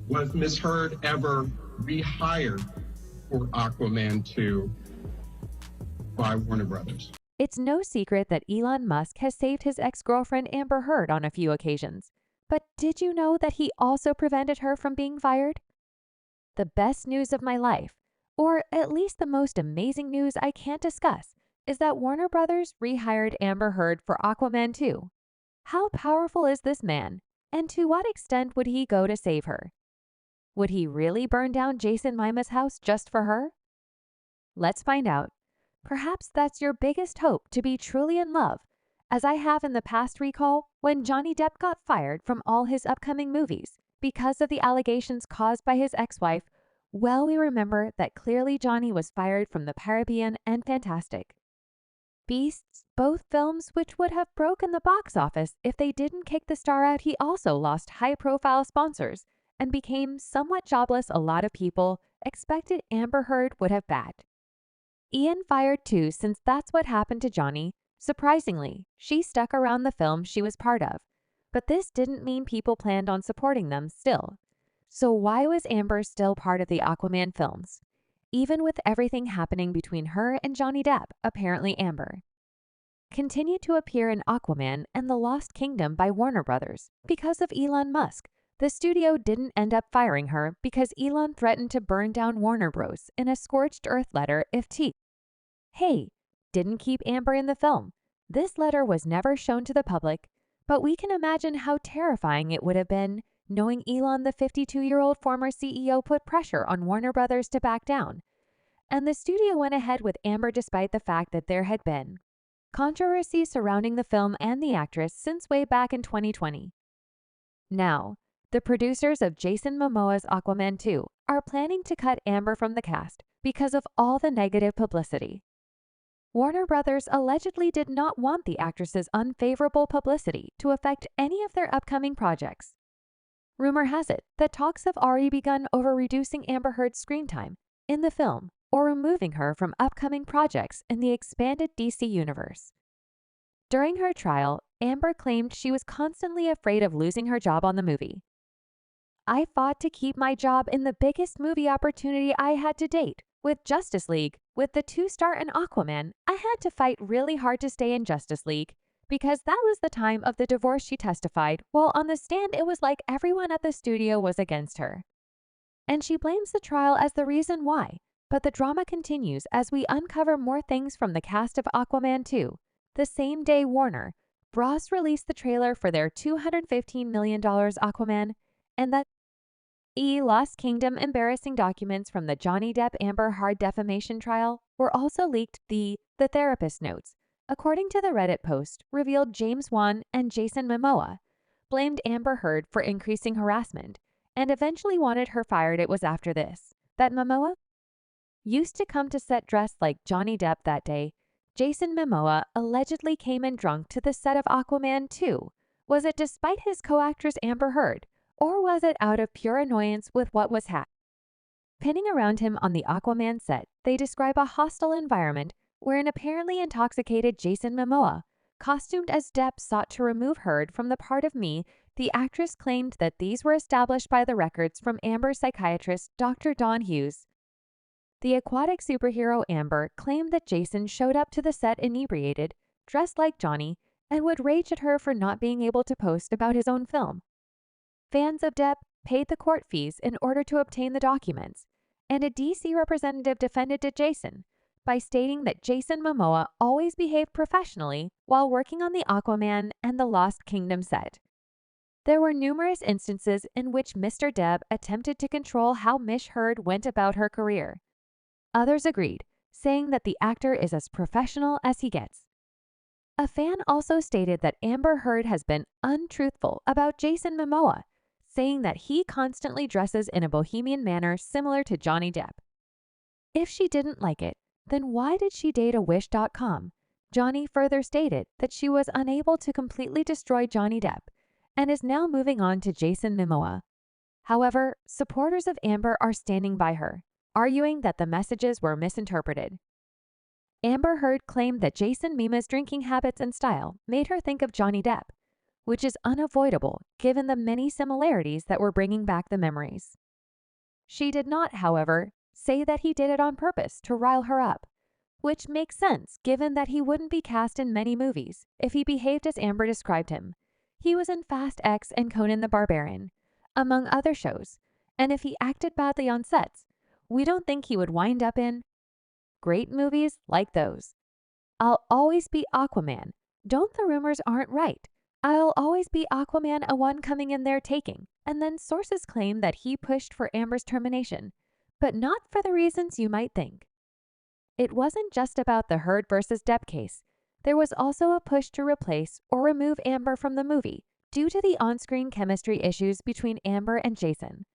Was Miss Heard ever rehired for Aquaman 2 by Warner Brothers? It's no secret that Elon Musk has saved his ex-girlfriend Amber Heard on a few occasions. But did you know that he also prevented her from being fired? The best news of my life, or at least the most amazing news I can't discuss, is that Warner Brothers rehired Amber Heard for Aquaman 2. How powerful is this man, and to what extent would he go to save her? Would he really burn down Jason Momoa's house just for her? Let's find out. Perhaps that's your biggest hope, to be truly in love, as I have in the past recall when Johnny Depp got fired from all his upcoming movies because of the allegations caused by his ex-wife. Well, we remember that clearly Johnny was fired from The Caribbean and Fantastic Beasts, both films which would have broken the box office if they didn't kick the star out. He also lost high-profile sponsors and became somewhat jobless. A lot of people expected Amber Heard would have bagged Ian fired too, since that's what happened to Johnny. Surprisingly, she stuck around the film she was part of, but this didn't mean people planned on supporting them still. So why was Amber still part of the Aquaman films? Even with everything happening between her and Johnny Depp, apparently Amber continued to appear in Aquaman and the Lost Kingdom by Warner Brothers because of Elon Musk. The studio didn't end up firing her because Elon threatened to burn down Warner Bros. In a scorched earth letter if Hey, didn't keep Amber in the film. This letter was never shown to the public, but we can imagine how terrifying it would have been knowing Elon, the 52-year-old former CEO, put pressure on Warner Brothers to back down. And the studio went ahead with Amber despite the fact that there had been controversy surrounding the film and the actress since way back in 2020. Now, the producers of Jason Momoa's Aquaman 2 are planning to cut Amber from the cast because of all the negative publicity. Warner Brothers allegedly did not want the actress's unfavorable publicity to affect any of their upcoming projects. Rumor has it that talks have already begun over reducing Amber Heard's screen time in the film or removing her from upcoming projects in the expanded DC universe. During her trial, Amber claimed she was constantly afraid of losing her job on the movie. I fought to keep my job in the biggest movie opportunity I had to date. With Justice League, with the 2-star and Aquaman, I had to fight really hard to stay in Justice League because that was the time of the divorce, she testified. While on the stand, it was like everyone at the studio was against her. And she blames the trial as the reason why. But the drama continues as we uncover more things from the cast of Aquaman 2. The same day, Warner Bros. Released the trailer for their $215 million Aquaman, and that Lost Kingdom embarrassing documents from the Johnny Depp Amber Heard defamation trial were also leaked. The therapist notes, according to the Reddit post, revealed James Wan and Jason Momoa blamed Amber Heard for increasing harassment and eventually wanted her fired. It was after this that Momoa used to come to set dressed like Johnny Depp. That day, Jason Momoa allegedly came in drunk to the set of Aquaman 2. Was it despite his co-actress Amber Heard, or was it out of pure annoyance with what was happening around him on the Aquaman set? They describe a hostile environment where an apparently intoxicated Jason Momoa, costumed as Depp, sought to remove Heard from the part of Me. The actress claimed that these were established by the records from Amber's psychiatrist, Dr. Dawn Hughes. The aquatic superhero Amber claimed that Jason showed up to the set inebriated, dressed like Johnny, and would rage at her for not being able to post about his own film. Fans of Depp paid the court fees in order to obtain the documents, and a DC representative defended Jason by stating that Jason Momoa always behaved professionally while working on the Aquaman and the Lost Kingdom set. There were numerous instances in which Mr. Depp attempted to control how Miss Heard went about her career. Others agreed, saying that the actor is as professional as he gets. A fan also stated that Amber Heard has been untruthful about Jason Momoa, saying that he constantly dresses in a bohemian manner similar to Johnny Depp. If she didn't like it, then why did she date a Wish.com? Johnny further stated that she was unable to completely destroy Johnny Depp and is now moving on to Jason Momoa. However, supporters of Amber are standing by her, arguing that the messages were misinterpreted. Amber Heard claimed that Jason Momoa's drinking habits and style made her think of Johnny Depp, which is unavoidable given the many similarities that were bringing back the memories. She did not, however, say that he did it on purpose to rile her up, which makes sense given that he wouldn't be cast in many movies if he behaved as Amber described him. He was in Fast X and Conan the Barbarian, among other shows, and if he acted badly on sets, we don't think he would wind up in great movies like those. I'll always be Aquaman. Don't the rumors aren't right. I'll always be Aquaman, a one coming in there taking, and then sources claim that he pushed for Amber's termination, but not for the reasons you might think. It wasn't just about the Heard versus Depp case. There was also a push to replace or remove Amber from the movie due to the on-screen chemistry issues between Amber and Jason.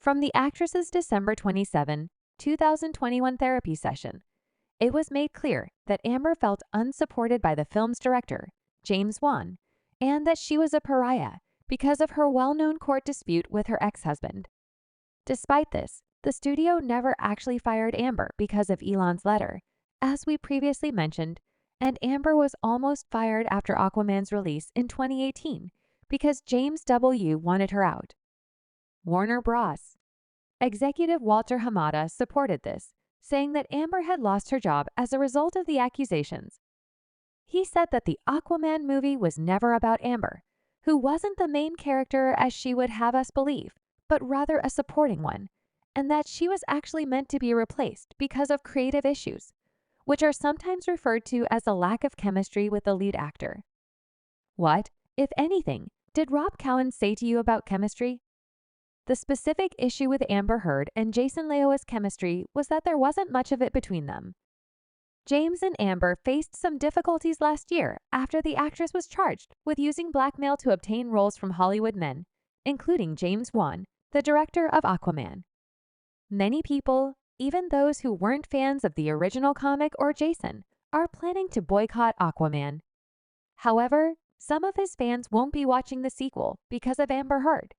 From the actress's December 27, 2021 therapy session, it was made clear that Amber felt unsupported by the film's director, James Wan, and that she was a pariah because of her well-known court dispute with her ex-husband. Despite this, the studio never actually fired Amber because of Elon's letter, as we previously mentioned, and Amber was almost fired after Aquaman's release in 2018 because James W. wanted her out. Warner Bros. Executive Walter Hamada supported this, saying that Amber had lost her job as a result of the accusations. He said that the Aquaman movie was never about Amber, who wasn't the main character as she would have us believe, but rather a supporting one, and that she was actually meant to be replaced because of creative issues, which are sometimes referred to as a lack of chemistry with the lead actor. What, if anything, did Rob Cowan say to you about chemistry? The specific issue with Amber Heard and Jason Leo's chemistry was that there wasn't much of it between them. James and Amber faced some difficulties last year after the actress was charged with using blackmail to obtain roles from Hollywood men, including James Wan, the director of Aquaman. Many people, even those who weren't fans of the original comic or Jason, are planning to boycott Aquaman. However, some of his fans won't be watching the sequel because of Amber Heard.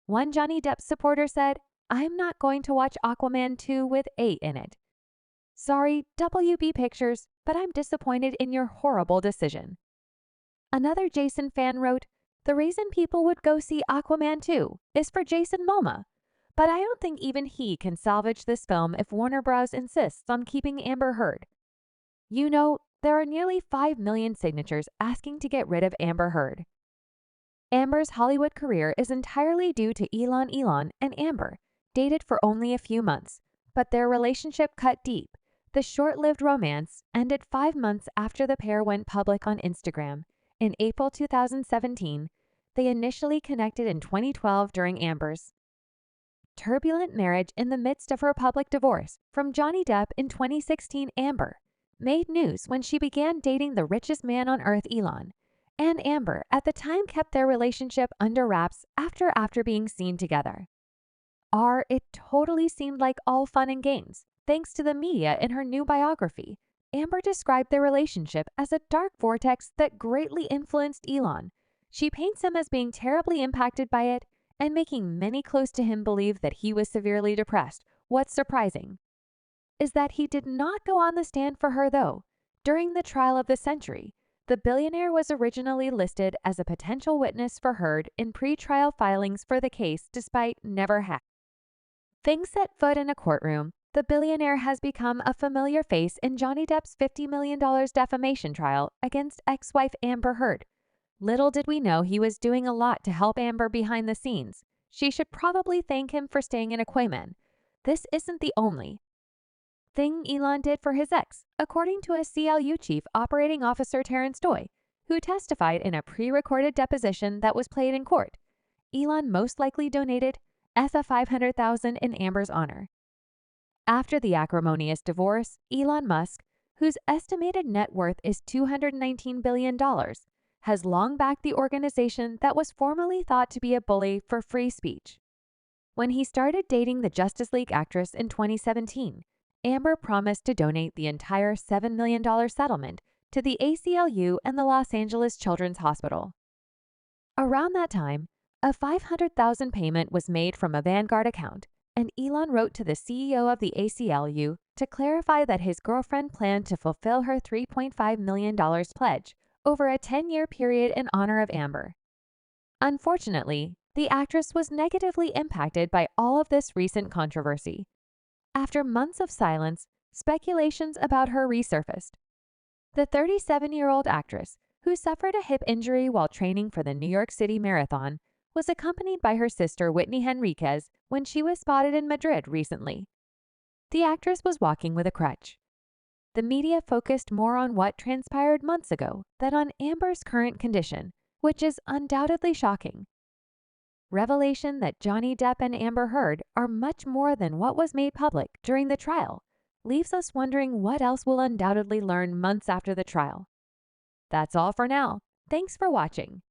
One Johnny Depp supporter said, "I'm not going to watch Aquaman 2 with 8 in it. Sorry, WB Pictures, but I'm disappointed in your horrible decision." Another Jason fan wrote, "The reason people would go see Aquaman 2 is for Jason Momoa, but I don't think even he can salvage this film if Warner Bros. Insists on keeping Amber Heard. You know, there are nearly 5 million signatures asking to get rid of Amber Heard." Amber's Hollywood career is entirely due to Elon and Amber, dated for only a few months, but their relationship cut deep. The short-lived romance ended 5 months after the pair went public on Instagram. In April 2017, they initially connected in 2012 during Amber's turbulent marriage in the midst of her public divorce from Johnny Depp in 2016. Amber made news when she began dating the richest man on earth, Elon, and Amber at the time kept their relationship under wraps after being seen together. It totally seemed like all fun and games, thanks to the media in her new biography. Amber described their relationship as a dark vortex that greatly influenced Elon. She paints him as being terribly impacted by it and making many close to him believe that he was severely depressed. What's surprising is that he did not go on the stand for her, though. During the trial of the century, the billionaire was originally listed as a potential witness for Heard in pre-trial filings for the case despite never having. Things set foot in a courtroom, the billionaire has become a familiar face in Johnny Depp's $50 million defamation trial against ex-wife Amber Heard. Little did we know he was doing a lot to help Amber behind the scenes. She should probably thank him for staying in Aquaman. This isn't the only thing Elon did for his ex, according to a CLU chief operating officer Terrence Doy, who testified in a pre-recorded deposition that was played in court. Elon most likely donated $500,000 in Amber's honor. After the acrimonious divorce, Elon Musk, whose estimated net worth is $219 billion, has long backed the organization that was formerly thought to be a bully for free speech. When he started dating the Justice League actress in 2017, Amber promised to donate the entire $7 million settlement to the ACLU and the Los Angeles Children's Hospital. Around that time, a $500,000 payment was made from a Vanguard account, and Elon wrote to the CEO of the ACLU to clarify that his girlfriend planned to fulfill her $3.5 million pledge over a 10-year period in honor of Amber. Unfortunately, the actress was negatively impacted by all of this recent controversy. After months of silence, speculations about her resurfaced. The 37-year-old actress, who suffered a hip injury while training for the New York City Marathon, was accompanied by her sister Whitney Henriquez when she was spotted in Madrid recently. The actress was walking with a crutch. The media focused more on what transpired months ago than on Amber's current condition, which is undoubtedly shocking. Revelation that Johnny Depp and Amber Heard are much more than what was made public during the trial leaves us wondering what else we'll undoubtedly learn months after the trial. That's all for now. Thanks for watching.